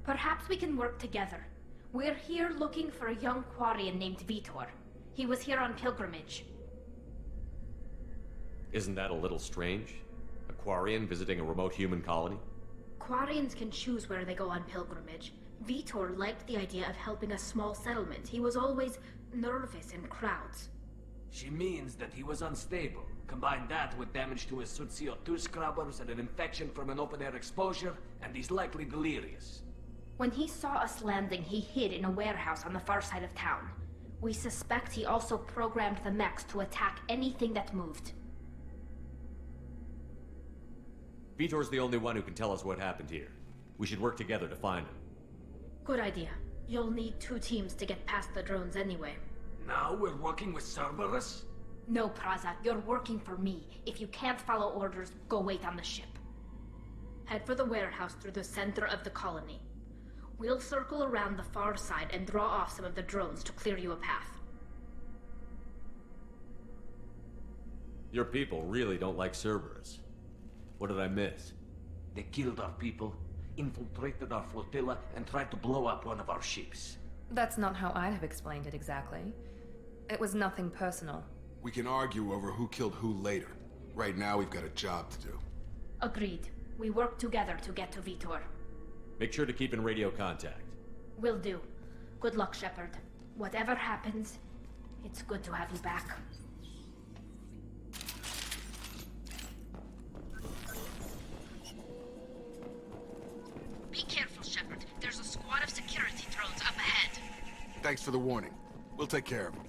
Perhaps we can work together. We're here looking for a young Quarian named Vitor. He was here on pilgrimage. Isn't that a little strange? A Quarian visiting a remote human colony? Quarians can choose where they go on pilgrimage. Vitor liked the idea of helping a small settlement. He was always nervous in crowds. She means that he was unstable. Combine that with damage to his suit CO2 scrubbers and an infection from an open-air exposure, and he's likely delirious. When he saw us landing, he hid in a warehouse on the far side of town. We suspect he also programmed the mechs to attack anything that moved. Vitor's the only one who can tell us what happened here. We should work together to find him. Good idea. You'll need 2 teams to get past the drones anyway. Now we're working with Cerberus? No, Praza, you're working for me. If you can't follow orders, go wait on the ship. Head for the warehouse through the center of the colony. We'll circle around the far side and draw off some of the drones to clear you a path. Your people really don't like Cerberus. What did I miss? They killed our people, infiltrated our flotilla, and tried to blow up one of our ships. That's not how I'd have explained it exactly. It was nothing personal. We can argue over who killed who later. Right now, we've got a job to do. Agreed. We work together to get to Vitor. Make sure to keep in radio contact. Will do. Good luck, Shepard. Whatever happens, it's good to have you back. Be careful, Shepard. There's a squad of security drones up ahead. Thanks for the warning. We'll take care of them.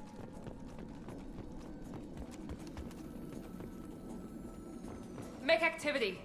Make activity.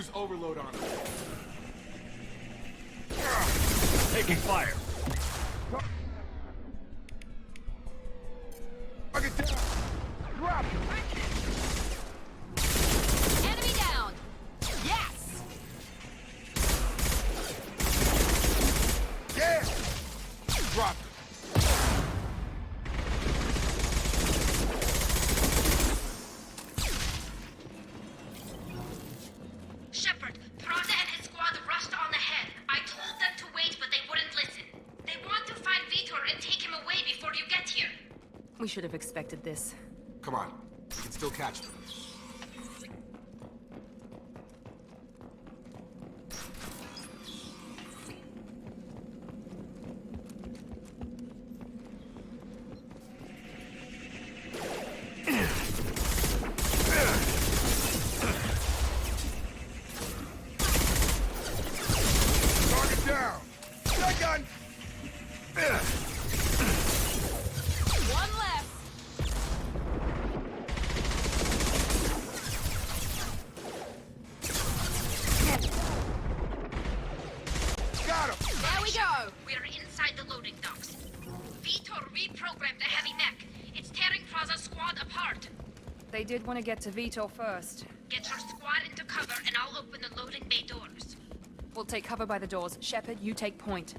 use overload on him. Taking fire. Target down. Drop. Enemy down! Yes! Yeah! Drop. Shepard, Prada and his squad rushed on ahead. I told them to wait, but they wouldn't listen. They want to find Vitor and take him away before you get here. We should have expected this. Come on. We can still catch them. Target down! Shotgun! One left! Got him! There we go! We're inside the loading docks. Vitor reprogrammed the heavy mech. It's tearing Praza's squad apart. They did want to get to Vitor first. Get your squad into cover and I'll open the loading bay doors. We'll take cover by the doors. Shepard, you take point.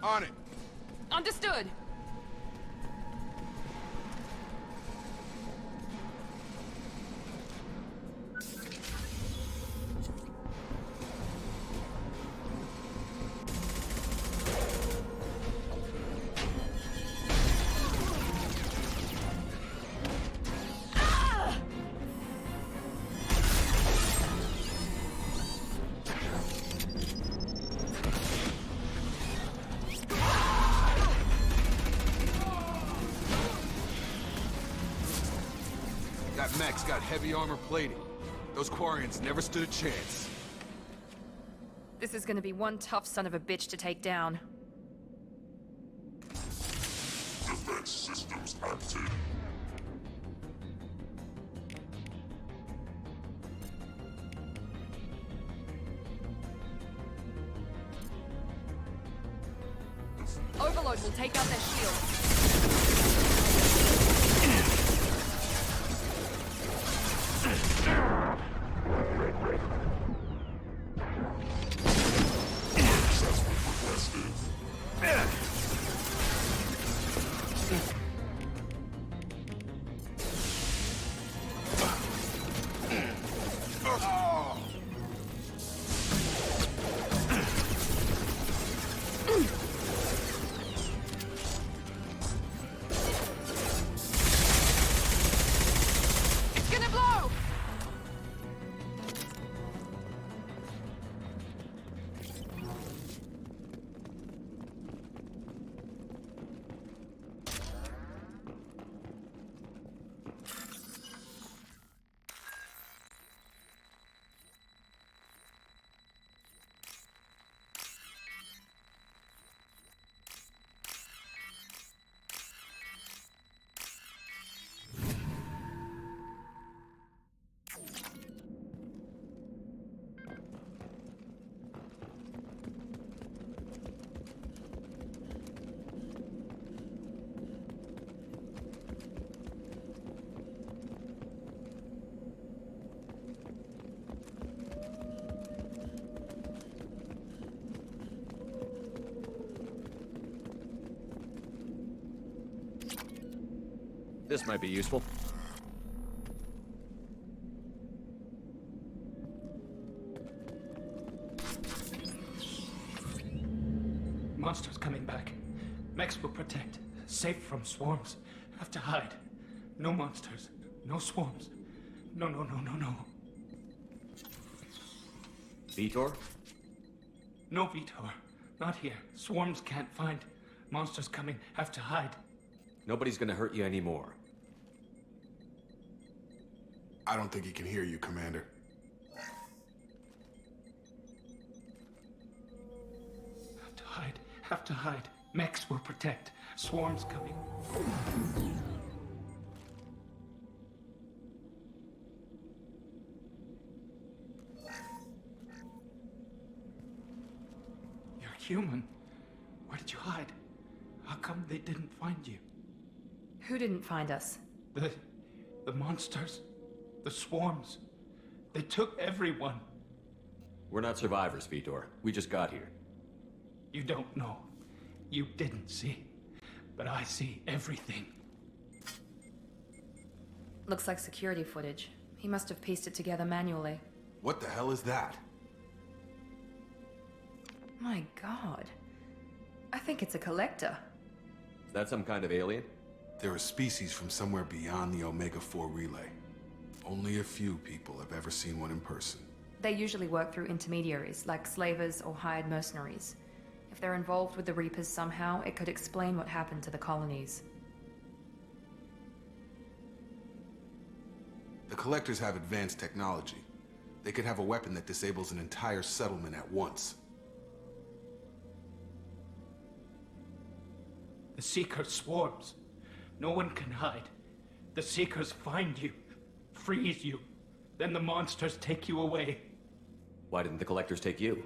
On it. Understood! That mech's got heavy armor plating. Those Quarians never stood a chance. This is gonna be one tough son of a bitch to take down. Defense systems active. Overload will take out their shield. It's gonna blow! This might be useful. Monsters coming back. Mechs will protect. Safe from swarms. Have to hide. No monsters. No swarms. No. Vitor? No Vitor. Not here. Swarms can't find. Monsters coming. Have to hide. Nobody's gonna hurt you anymore. I don't think he can hear you, Commander. Have to hide. Have to hide. Mechs will protect. Swarms coming. human. Where did you hide? How come they didn't find you? Who didn't find us? The monsters. The swarms. They took everyone. We're not survivors, Vitor. We just got here. You don't know. You didn't see. But I see everything. Looks like security footage. He must have pieced it together manually. What the hell is that? My god. I think it's a collector. Is that some kind of alien? They're a species from somewhere beyond the Omega-4 relay. Only a few people have ever seen one in person. They usually work through intermediaries, like slavers or hired mercenaries. If they're involved with the Reapers somehow, it could explain what happened to the colonies. The Collectors have advanced technology. They could have a weapon that disables an entire settlement at once. The Seeker swarms. No one can hide. The Seekers find you, freeze you, then the monsters take you away. Why didn't the Collectors take you?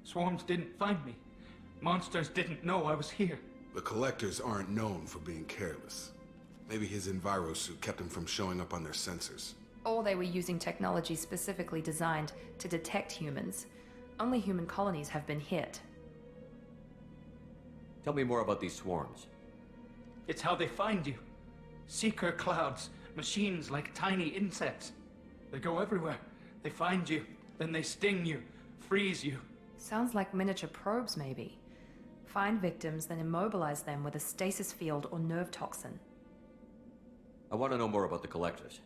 Swarms didn't find me. Monsters didn't know I was here. The Collectors aren't known for being careless. Maybe his envirosuit kept him from showing up on their sensors. Or they were using technology specifically designed to detect humans. Only human colonies have been hit. Tell me more about these swarms. It's how they find you. Seeker clouds, machines like tiny insects. They go everywhere. They find you, then they sting you, freeze you. Sounds like miniature probes, maybe. Find victims, then immobilize them with a stasis field or nerve toxin. I want to know more about the Collectors.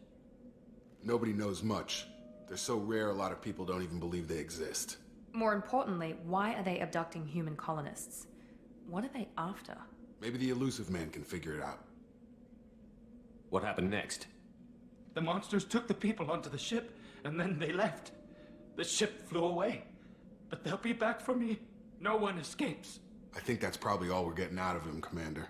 Nobody knows much. They're so rare, a lot of people don't even believe they exist. More importantly, why are they abducting human colonists? What are they after? Maybe the Elusive Man can figure it out. What happened next? The monsters took the people onto the ship, and then they left. The ship flew away. But they'll be back for me. No one escapes. I think that's probably all we're getting out of him, Commander.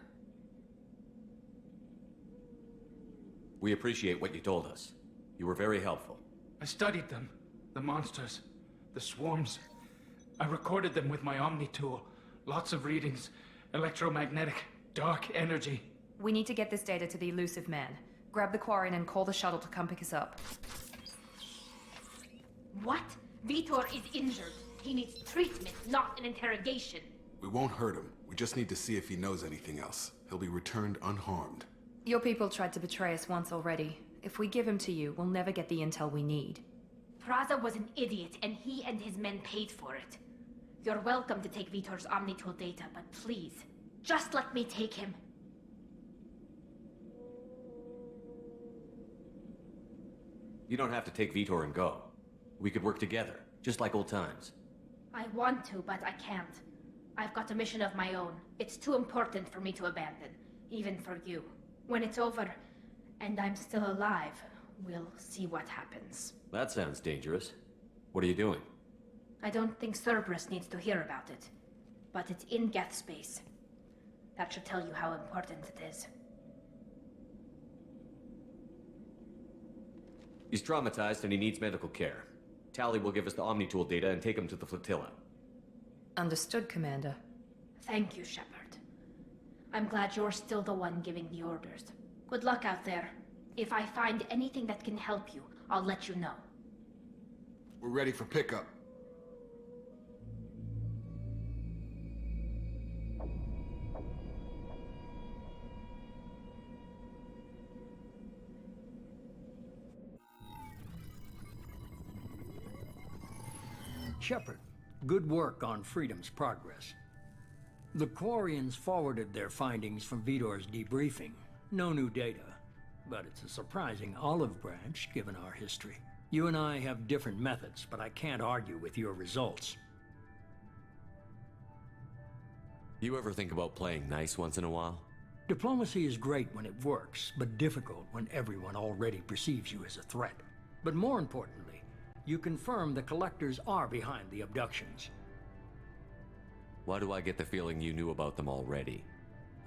We appreciate what you told us. You were very helpful. I studied them. The monsters. The swarms. I recorded them with my Omni tool. Lots of readings. Electromagnetic. Dark energy. We need to get this data to the Elusive Man. Grab the Quarian and call the shuttle to come pick us up. What? Vitor is injured. He needs treatment, not an interrogation. We won't hurt him. We just need to see if he knows anything else. He'll be returned unharmed. Your people tried to betray us once already. If we give him to you, we'll never get the intel we need. Praza was an idiot, and he and his men paid for it. You're welcome to take Vitor's Omnitool data, but please, just let me take him. You don't have to take Vitor and go. We could work together, just like old times. I want to, but I can't. I've got a mission of my own. It's too important for me to abandon, even for you. When it's over, and I'm still alive, we'll see what happens. That sounds dangerous. What are you doing? I don't think Cerberus needs to hear about it, but it's in Geth space. That should tell you how important it is. He's traumatized and he needs medical care. Tally will give us the Omnitool data and take him to the flotilla. Understood, Commander. Thank you, Shepard. I'm glad you're still the one giving the orders. Good luck out there. If I find anything that can help you, I'll let you know. We're ready for pickup. Shepard, good work on Freedom's progress. The Quarians forwarded their findings from Vitor's debriefing. No new data, but it's a surprising olive branch given our history. You and I have different methods, but I can't argue with your results. You ever think about playing nice once in a while? Diplomacy is great when it works, but difficult when everyone already perceives you as a threat. But more importantly, you confirm the Collectors are behind the abductions. Why do I get the feeling you knew about them already?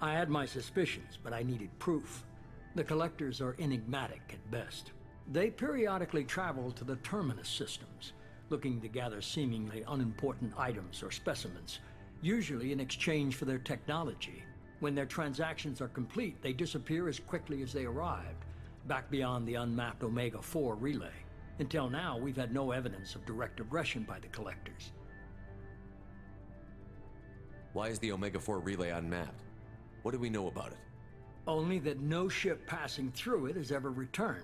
I had my suspicions, but I needed proof. The Collectors are enigmatic at best. They periodically travel to the Terminus systems, looking to gather seemingly unimportant items or specimens. usually in exchange for their technology. When their transactions are complete, they disappear as quickly as they arrived, back beyond the unmapped Omega-4 relay. Until now, we've had no evidence of direct aggression by the Collectors. Why is the Omega-4 relay unmapped? What do we know about it? Only that no ship passing through it has ever returned.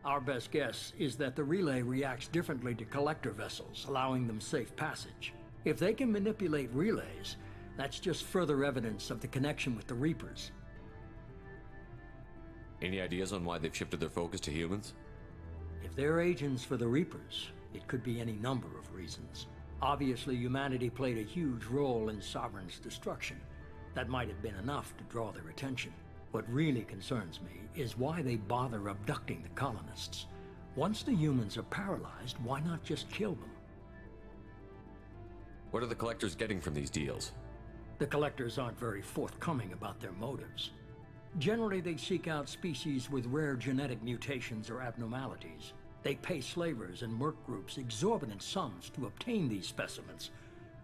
Our best guess is that the relay reacts differently to Collector vessels, allowing them safe passage. If they can manipulate relays, that's just further evidence of the connection with the Reapers. Any ideas on why they've shifted their focus to humans? If they're agents for the Reapers, it could be any number of reasons. Obviously, humanity played a huge role in Sovereign's destruction. That might have been enough to draw their attention. What really concerns me is why they bother abducting the colonists. Once the humans are paralyzed, why not just kill them? What are the Collectors getting from these deals? The Collectors aren't very forthcoming about their motives. Generally, they seek out species with rare genetic mutations or abnormalities. They pay slavers and merc groups exorbitant sums to obtain these specimens,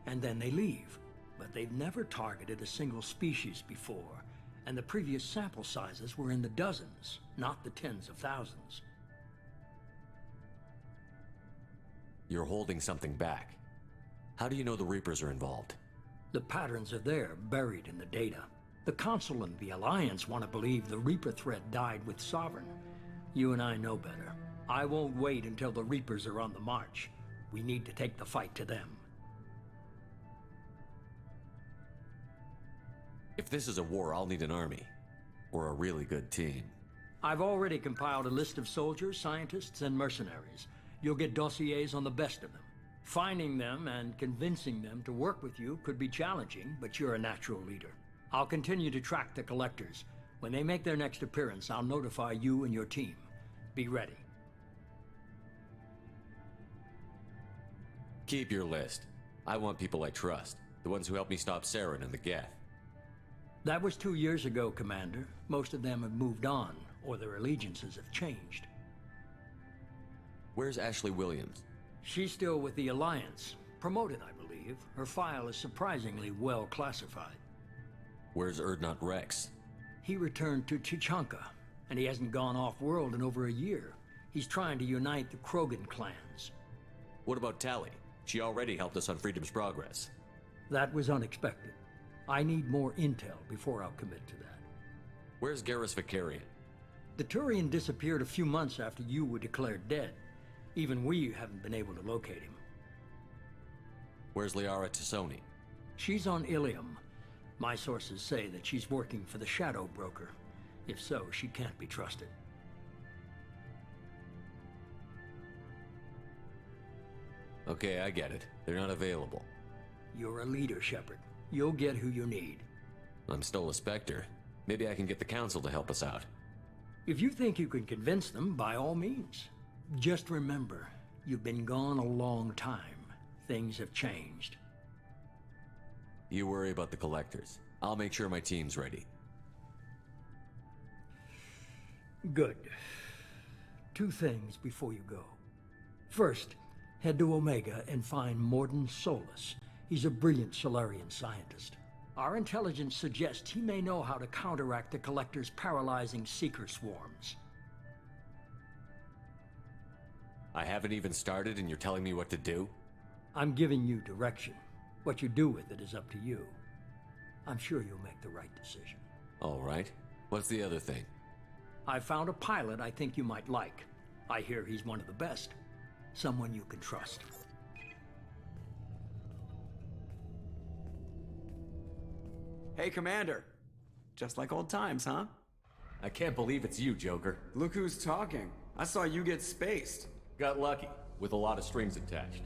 and then they leave. But they've never targeted a single species before, and the previous sample sizes were in the dozens, not the tens of thousands. You're holding something back. How do you know the Reapers are involved? The patterns are there, buried in the data. The Council and the Alliance want to believe the Reaper threat died with Sovereign. You and I know better. I won't wait until the Reapers are on the march. We need to take the fight to them. If this is a war, I'll need an army. Or a really good team. I've already compiled a list of soldiers, scientists, and mercenaries. You'll get dossiers on the best of them. Finding them and convincing them to work with you could be challenging, but you're a natural leader. I'll continue to track the Collectors. When they make their next appearance, I'll notify you and your team. Be ready. Keep your list. I want people I trust. The ones who helped me stop Saren and the Geth. That was 2 years ago, Commander. Most of them have moved on, or their allegiances have changed. Where's Ashley Williams? She's still with the Alliance. Promoted, I believe. Her file is surprisingly well classified. Where's Erdnot Rex? He returned to Chichanka, and he hasn't gone off-world in over a year. He's trying to unite the Krogan clans. What about Tali? She already helped us on Freedom's Progress. That was unexpected. I need more intel before I'll commit to that. Where's Garrus Vicarian? The Turian disappeared a few months after you were declared dead. Even we haven't been able to locate him. Where's Liara Tassoni? She's on Ilium. My sources say that she's working for the Shadow Broker. If so, she can't be trusted. Okay, I get it. They're not available. You're a leader, Shepard. You'll get who you need. I'm still a Spectre. Maybe I can get the Council to help us out. If you think you can convince them, by all means. Just remember, you've been gone a long time. Things have changed. You worry about the Collectors. I'll make sure my team's ready. Good. 2 things before you go. First, head to Omega and find Mordin Solus. He's a brilliant Solarian scientist. Our intelligence suggests he may know how to counteract the Collector's paralyzing Seeker swarms. I haven't even started and you're telling me what to do? I'm giving you direction. What you do with it is up to you. I'm sure you'll make the right decision. All right. What's the other thing? I found a pilot I think you might like. I hear he's one of the best. Someone you can trust. Hey, Commander. Just like old times, huh? I can't believe it's you, Joker. Look who's talking. I saw you get spaced. Got lucky, with a lot of strings attached.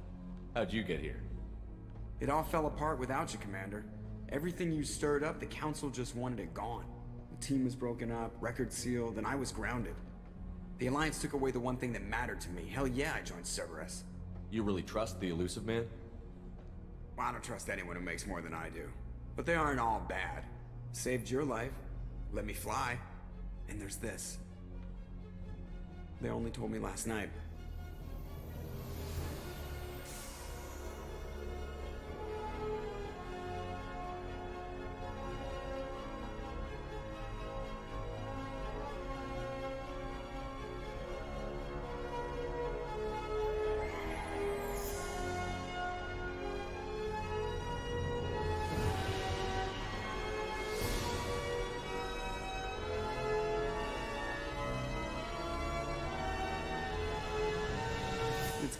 How'd you get here? It all fell apart without you, Commander. Everything you stirred up, the Council just wanted it gone. The team was broken up, record sealed, and I was grounded. The Alliance took away the one thing that mattered to me. Hell yeah, I joined Cerberus. You really trust the Elusive Man? Well, I don't trust anyone who makes more than I do. But they aren't all bad. Saved your life, let me fly, and there's this. They only told me last night.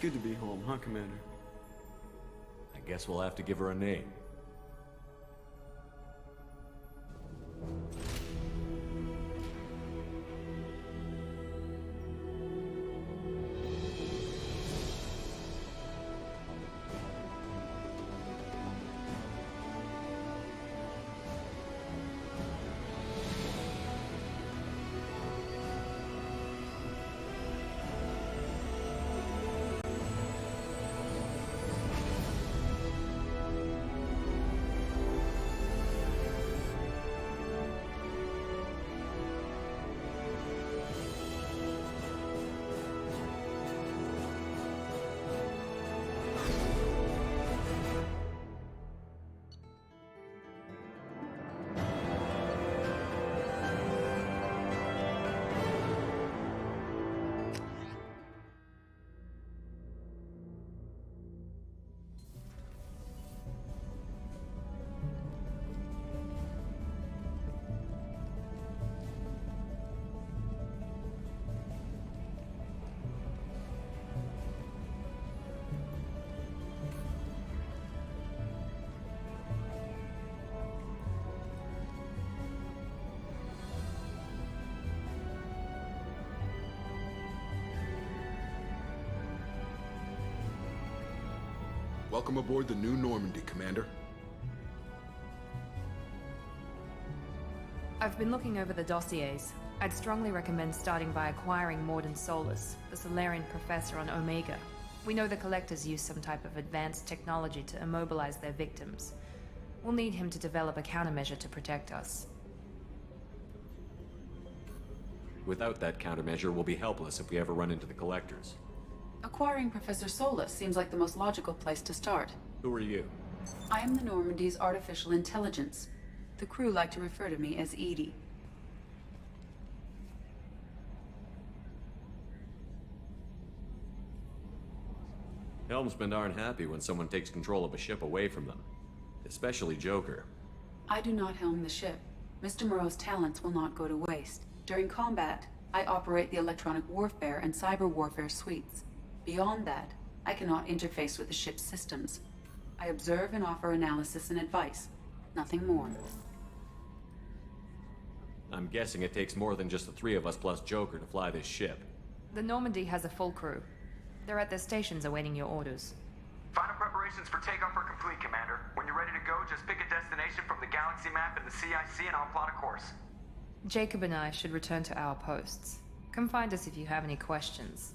good to be home, huh, Commander? I guess we'll have to give her a name. Welcome aboard the new Normandy, Commander. I've been looking over the dossiers. I'd strongly recommend starting by acquiring Morden Solus, the Solarian professor on Omega. We know the Collectors use some type of advanced technology to immobilize their victims. We'll need him to develop a countermeasure to protect us. Without that countermeasure, we'll be helpless if we ever run into the Collectors. Acquiring Professor Solus seems like the most logical place to start. Who are you? I am the Normandy's artificial intelligence. The crew like to refer to me as Edie. Helmsmen aren't happy when someone takes control of a ship away from them. Especially Joker. I do not helm the ship. Mr. Moreau's talents will not go to waste. During combat, I operate the electronic warfare and cyber warfare suites. Beyond that, I cannot interface with the ship's systems. I observe and offer analysis and advice. Nothing more. I'm guessing it takes more than just the three of us plus Joker to fly this ship. The Normandy has a full crew. They're at their stations awaiting your orders. Final preparations for takeoff are complete, Commander. When you're ready to go, just pick a destination from the galaxy map in the CIC and I'll plot a course. Jacob and I should return to our posts. Come find us if you have any questions.